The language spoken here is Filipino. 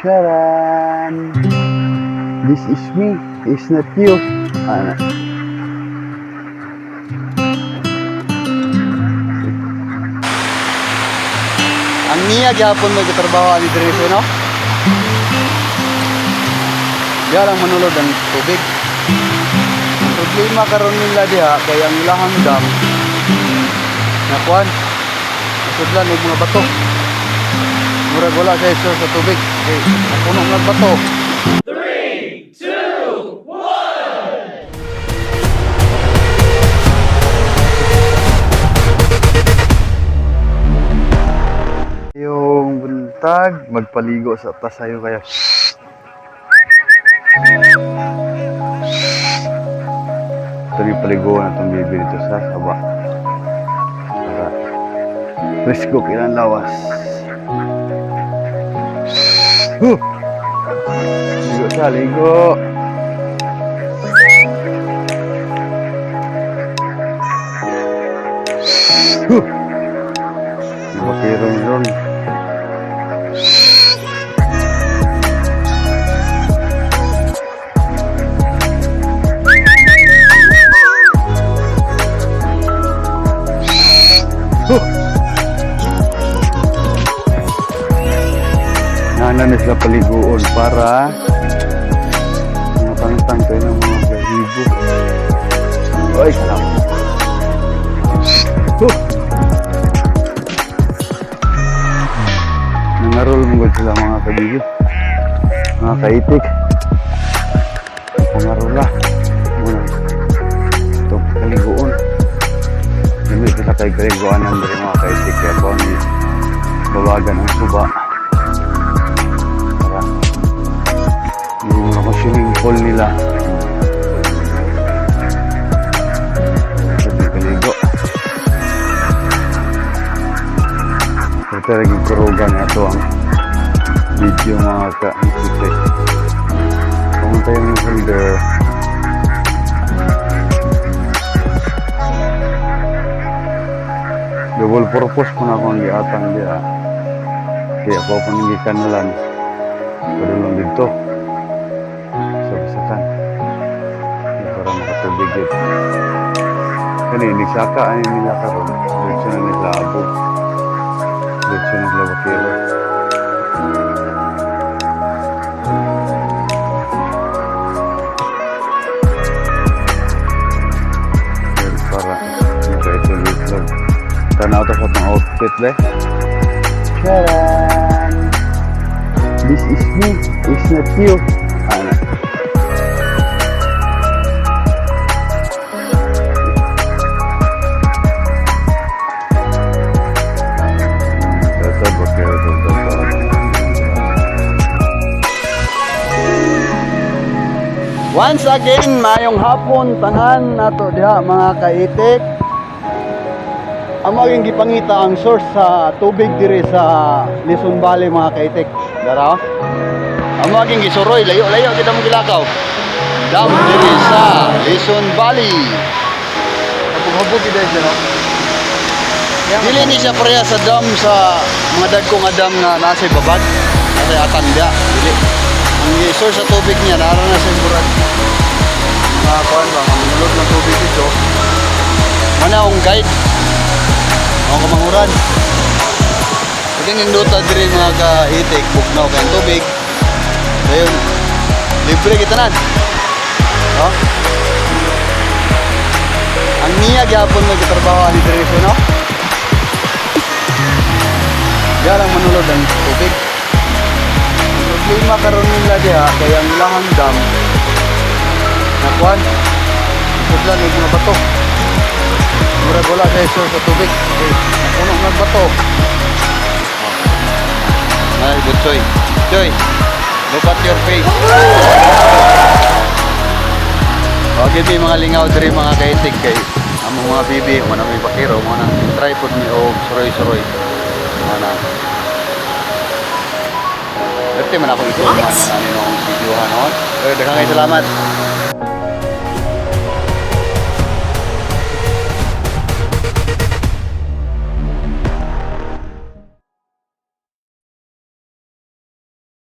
Charan! This is me, it's not you. Ano? Ang niya gyapon mo gitrabaho ani diri no? Diya lang manulod ang tubig. Ang problema karon nila diha kay ang ilahang dam nakuan. Sudlan og mga bato. Murag wala kay source sa tubig. Okay, napuno ng bato. 3, 2, 1! Yung buntag, magpaligo sa tasayo kaya. Ito yung paligo na itong bibi dito sa saba. Para presko kilang lawas. Ligo siya, ligo. Bakirong ron. Nanan na sila paliguon para matangtang kayo ng mga balahibo. Ay, salamat. Nangarol mo sila mga kabigo, mga kaitik. Pangarola muna itong kaliguon. Hindi sila kay kaliguan ng mga kaitik kaya po ang bawagan ng suba. Yung mga swimming pool nila sabi kaligo pero naging kurugan na ito ang video mga ka-insipte pumunta yung holder double purpose po na akong giatang dia kaya po panigikan na lang padulong dito sabisakan para makatubig yun kani nisaka ay nila karon diretso na nila abo diretso na nila bakiro para makaituloy lang tanaw to sa itong outfit be Charan! This is me, it's not you. Ano? Once again, mayong hapon tanan nato diha mga kaitik. Ang maging gipangita ang source sa tubig diri sa Lison Valley mga kaitik. Dara. Ang maging gisuroy layo-layo kita mo gilakaw. Dam diri sa Lison Valley. Habog-habog kita diyan no. Dili ni siya pareha sa dam sa mga dagkong dam na nasa babad. Nasa atang dia. Dili. Ang source sa tubig niya narana sa murag. Mga kuan ba, ang mulod ng tubig dito. Mana ang guide? Ang kamanguran. Pwede ninduta diri mga ka-itik, bugnaw kayong tubig. Ayun, libre kita na. No? Ang niya gyapon mo gitrabaho ni diri no? Diya lang manulod ang tubig. Ang problema karon nila diha kay ang ilahang dam nakuan. Sudlan og mga bato. Murag wala kay source sa tubig. Okay, napuno ng bato. Ay, good choy. Choy, look at your face. Okay, may mga lingaw diri mga kaitig kay among mga bibi, mga may bakiro, mga nang tripod ni o suroy-suroy. Mga na. Dati man ako ito, mga nang video hanon. Daghang salamat.